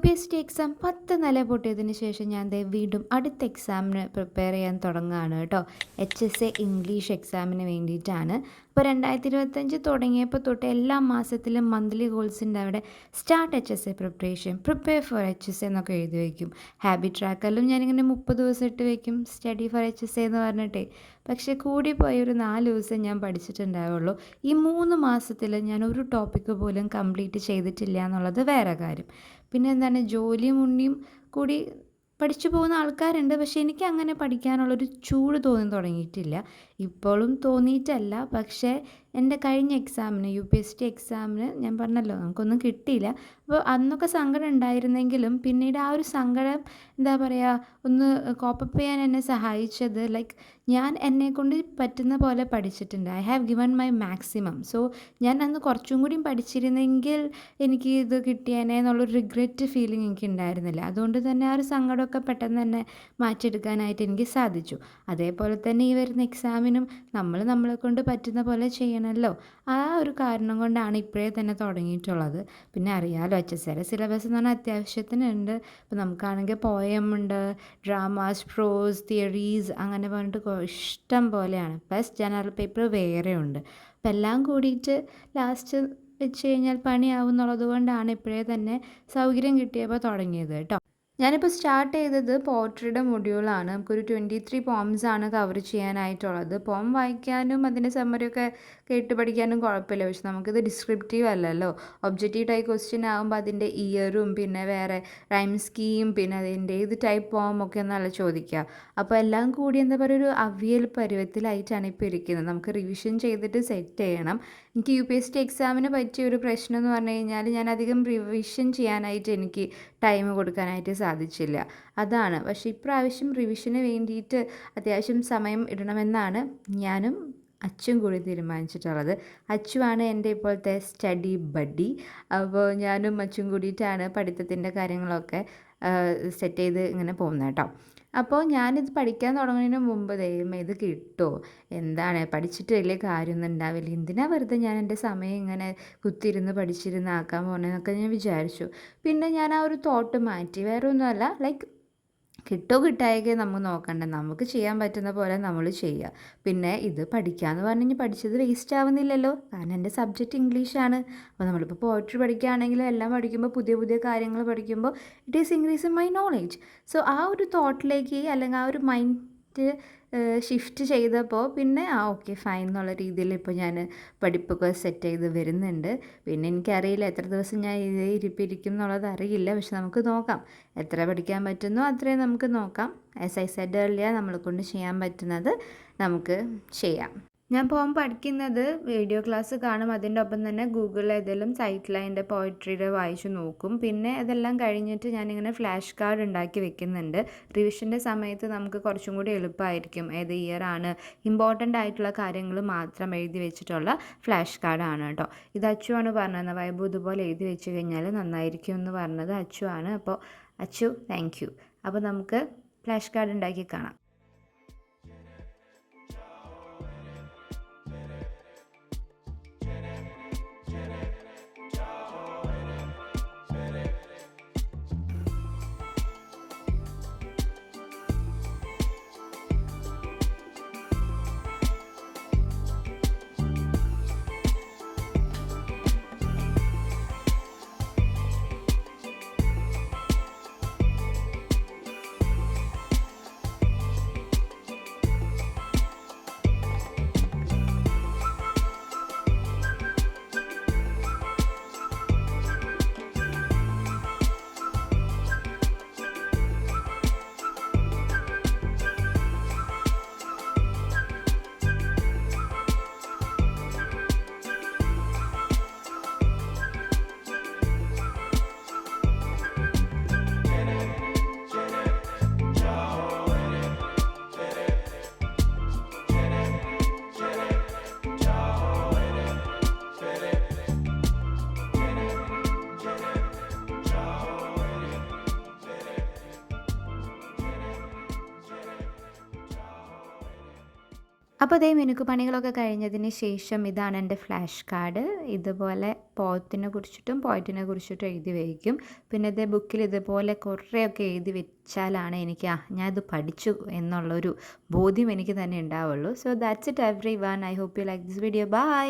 UPSC exam 10 നില പൊട്ടിയതിന് ശേഷം ഞാൻ ദേ വീണ്ടും അടുത്ത എക്സാമിന് പ്രിപ്പയർ ചെയ്യാൻ തുടങ്ങുകയാണ് കേട്ടോ. HSA ഇംഗ്ലീഷ് എക്സാമിന് വേണ്ടിയിട്ടാണ്. അപ്പോൾ 2025 തുടങ്ങിയപ്പോൾ തൊട്ട് എല്ലാ മാസത്തിലും മന്ത്ലി ഗോൾസിൻ്റെ അവിടെ start HSA preparation, prepare for HSA എന്നൊക്കെ എഴുതി വയ്ക്കും. ഹാബിറ്റ് ട്രാക്കറിലും ഞാനിങ്ങനെ 30 ദിവസം ഇട്ട് വയ്ക്കും സ്റ്റഡി ഫോർ HSA എന്ന് പറഞ്ഞിട്ടേ. പക്ഷേ കൂടിപ്പോയി ഒരു 4 ദിവസം ഞാൻ പഠിച്ചിട്ടുണ്ടാവുള്ളൂ. ഈ 3 മാസത്തിൽ ഞാൻ ഒരു ടോപ്പിക്ക് പോലും കംപ്ലീറ്റ് ചെയ്തിട്ടില്ല എന്നുള്ളത് വേറെ കാര്യം. പിന്നെ എന്താണ്, ജോലിയും ഉണ്ണിയും കൂടി പഠിച്ചു പോകുന്ന ആൾക്കാരുണ്ട്. പക്ഷേ എനിക്ക് അങ്ങനെ പഠിക്കാനുള്ളൊരു ചൂട് തോന്നി തുടങ്ങിയിട്ടില്ല. ഇപ്പോഴും തോന്നിയിട്ടല്ല. പക്ഷേ എൻ്റെ കഴിഞ്ഞ എക്സാമിന് UPSC എക്സാമിന് ഞാൻ പറഞ്ഞല്ലോ നമുക്കൊന്നും കിട്ടിയില്ല. അപ്പോൾ അന്നൊക്കെ സങ്കടം ഉണ്ടായിരുന്നെങ്കിലും പിന്നീട് ആ ഒരു സങ്കടം എന്താ പറയുക, ഒന്ന് കോപ്പപ്പ് ചെയ്യാൻ എന്നെ സഹായിച്ചത് ഞാൻ എന്നെക്കൊണ്ട് പറ്റുന്ന പോലെ പഠിച്ചിട്ടുണ്ട്. I have given my maximum. So ഞാൻ അന്ന് കുറച്ചും കൂടിയും പഠിച്ചിരുന്നെങ്കിൽ എനിക്ക് ഇത് കിട്ടിയേനെ എന്നുള്ളൊരു റിഗ്രറ്റ് ഫീലിംഗ് എനിക്ക് ഉണ്ടായിരുന്നില്ല. അതുകൊണ്ട് തന്നെ ആ ഒരു സങ്കടമൊക്കെ പെട്ടെന്ന് തന്നെ മാറ്റിയെടുക്കാനായിട്ട് എനിക്ക് സാധിച്ചു. അതേപോലെ തന്നെ ഈ വരുന്ന എക്സാമിനും നമ്മളെക്കൊണ്ട് പറ്റുന്ന പോലെ ചെയ്യണമല്ലോ. ആ ഒരു കാരണം കൊണ്ടാണ് ഇപ്പോഴേ തന്നെ തുടങ്ങിയിട്ടുള്ളത്. പിന്നെ അറിയാമല്ലോ, HSCയുടെ സിലബസ് എന്ന് പറഞ്ഞാൽ അത്യാവശ്യത്തിനുണ്ട്. ഇപ്പോൾ നമുക്കാണെങ്കിൽ പോയം ഉണ്ട്, ഡ്രാമാസ്, പ്രോസ്, തിയറീസ് അങ്ങനെ പറഞ്ഞിട്ട് ഇഷ്ടം പോലെയാണ്. പ്ലസ് ജനറൽ പേപ്പർ വേറെ ഉണ്ട്. അപ്പം എല്ലാം കൂടിയിട്ട് ലാസ്റ്റ് വെച്ച് കഴിഞ്ഞാൽ പണിയാവും എന്നുള്ളത് കൊണ്ടാണ് ഇപ്പോഴേ തന്നെ സൗകര്യം കിട്ടിയപ്പോൾ തുടങ്ങിയത് കേട്ടോ. ഞാനിപ്പോൾ സ്റ്റാർട്ട് ചെയ്തത് പോട്രിയുടെ മൊഡ്യൂളാണ്. നമുക്കൊരു 23 പോംസാണ് കവർ ചെയ്യാനായിട്ടുള്ളത്. പോം വായിക്കാനും അതിൻ്റെ സമ്മറിയൊക്കെ കേട്ട് പഠിക്കാനും കുഴപ്പമില്ല. പക്ഷെ നമുക്കിത് ഡിസ്ക്രിപ്റ്റീവ് അല്ലല്ലോ. ഒബ്ജക്റ്റീവ് ടൈപ്പ് ക്വസ്റ്റ്യൻ ആകുമ്പോൾ അതിൻ്റെ ഇയറും പിന്നെ വേറെ റൈം സ്കീം പിന്നെ അതിൻ്റെ ഏത് ടൈപ്പ് പോം ഒക്കെ ഒന്നല്ല ചോദിക്കുക. അപ്പോൾ എല്ലാം കൂടി എന്താ പറയുക, ഒരു അവിയൽ പരുവത്തിലായിട്ടാണ് ഇപ്പോൾ ഇരിക്കുന്നത്. നമുക്ക് റിവിഷൻ ചെയ്തിട്ട് സെറ്റ് ചെയ്യണം. എനിക്ക് UPSC എക്സാമിന് പറ്റിയ ഒരു പ്രശ്നം എന്ന് പറഞ്ഞു കഴിഞ്ഞാൽ ഞാൻ അധികം റിവിഷൻ ചെയ്യാനായിട്ട് എനിക്ക് ടൈം കൊടുക്കാനായിട്ട് സാധിച്ചില്ല. അതാണ്. പക്ഷേ ഇപ്രാവശ്യം റിവിഷന് വേണ്ടിയിട്ട് അത്യാവശ്യം സമയം ഇടണമെന്നാണ് ഞാനും അച്ചും കൂടി തീരുമാനിച്ചിട്ടുള്ളത്. അച്ചുവാണ് എൻ്റെ ഇപ്പോഴത്തെ സ്റ്റഡി ബഡ്ഡി. അപ്പോൾ ഞാനും അച്ചും കൂടിയിട്ടാണ് പഠിത്തത്തിൻ്റെ കാര്യങ്ങളൊക്കെ സെറ്റ് ചെയ്ത് ഇങ്ങനെ പോകുന്നത് കേട്ടോ. അപ്പോൾ ഞാനിത് പഠിക്കാൻ തുടങ്ങുന്നതിന് മുമ്പ് ദൈവമേ ഇത് കിട്ടുമോ, എന്താണ് പഠിച്ചിട്ട് വലിയ കാര്യമൊന്നും ഉണ്ടാവില്ല, എന്തിനാ വെറുതെ ഞാൻ എൻ്റെ സമയം ഇങ്ങനെ കുത്തിയിരുന്ന് പഠിച്ചിരുന്ന് ആക്കാൻ പോകുന്നതെന്നൊക്കെ ഞാൻ വിചാരിച്ചു. പിന്നെ ഞാൻ ആ ഒരു തോട്ട് മാറ്റി. വേറെ ഒന്നുമല്ല, കിട്ടോ കിട്ടായൊക്കെ നമുക്ക് നോക്കണ്ട, നമുക്ക് ചെയ്യാൻ പറ്റുന്ന പോലെ നമ്മൾ ചെയ്യുക. പിന്നെ ഇത് പഠിക്കാമെന്ന് പറഞ്ഞു കഴിഞ്ഞാൽ പഠിച്ചത് വേസ്റ്റ് ആവുന്നില്ലല്ലോ, കാരണം എൻ്റെ സബ്ജക്റ്റ് ഇംഗ്ലീഷാണ്. അപ്പോൾ നമ്മളിപ്പോൾ പോയട്രി പഠിക്കുകയാണെങ്കിലും എല്ലാം പഠിക്കുമ്പോൾ പുതിയ പുതിയ കാര്യങ്ങൾ പഠിക്കുമ്പോൾ it is increasing my knowledge. So ആ ഒരു തോട്ടിലേക്ക് അല്ലെങ്കിൽ ആ ഒരു മൈൻഡ് ഷിഫ്റ്റ് ചെയ്തപ്പോൾ പിന്നെ ഓക്കെ ഫൈൻ എന്നുള്ള രീതിയിൽ ഇപ്പോൾ ഞാൻ പഠിപ്പൊക്കെ സെറ്റ് ചെയ്ത് വരുന്നുണ്ട്. പിന്നെ എനിക്കറിയില്ല എത്ര ദിവസം ഞാൻ ഇതേ ഇരിപ്പിരിക്കും എന്നുള്ളത് അറിയില്ല. പക്ഷെ നമുക്ക് നോക്കാം, എത്ര പഠിക്കാൻ പറ്റുന്നോ അത്രയും നമുക്ക് നോക്കാം. ആസ് ഐ സെഡ് ഏർലിയർ, നമ്മളെ കൊണ്ട് ചെയ്യാൻ പറ്റുന്നത് നമുക്ക് ചെയ്യാം. ഞാൻ പഠിക്കുന്നത് വീഡിയോ ക്ലാസ് കാണും. അതിൻ്റെ ഒപ്പം തന്നെ ഗൂഗിളിൽ ഏതെങ്കിലും സൈറ്റിൽ അതിൻ്റെ പോയട്രിയുടെ വായിച്ച് നോക്കും. പിന്നെ അതെല്ലാം കഴിഞ്ഞിട്ട് ഞാനിങ്ങനെ ഫ്ലാഷ് കാർഡ് ഉണ്ടാക്കി വെക്കുന്നുണ്ട്. റിവിഷൻ്റെ സമയത്ത് നമുക്ക് കുറച്ചും കൂടി എളുപ്പമായിരിക്കും. ഏത് ഇയറാണ് ഇമ്പോർട്ടൻ്റ് ആയിട്ടുള്ള കാര്യങ്ങൾ മാത്രം എഴുതി വെച്ചിട്ടുള്ള ഫ്ലാഷ് കാർഡാണ് കേട്ടോ. ഇത് അച്ചുവാണ് പറഞ്ഞത്. വൈബ് ഇതുപോലെ എഴുതി വെച്ച് കഴിഞ്ഞാൽ നന്നായിരിക്കും എന്ന് പറഞ്ഞത് അച്ചുവാണ്. അപ്പോൾ അച്ചു താങ്ക് യു. അപ്പോൾ നമുക്ക് ഫ്ലാഷ് കാർഡ് ഉണ്ടാക്കി കാണാം. അപ്പോൾ അതേ മിനുക്ക് പണികളൊക്കെ കഴിഞ്ഞതിന് ശേഷം ഇതാണ് എൻ്റെ ഫ്ലാഷ് കാർഡ്. ഇതുപോലെ പോത്തിനെ കുറിച്ചിട്ടും പോയിറ്റിനെ കുറിച്ചിട്ടും എഴുതി വയ്ക്കും. പിന്നെ ഇതേ ബുക്കിൽ ഇതുപോലെ കുറേയൊക്കെ എഴുതി വെച്ചാലാണ് എനിക്ക് ഞാൻ ഇത് പഠിച്ചു എന്നുള്ളൊരു ബോധ്യം എനിക്ക് തന്നെ ഉണ്ടാവുള്ളൂ. So that's it everyone. I hope you like this video. By.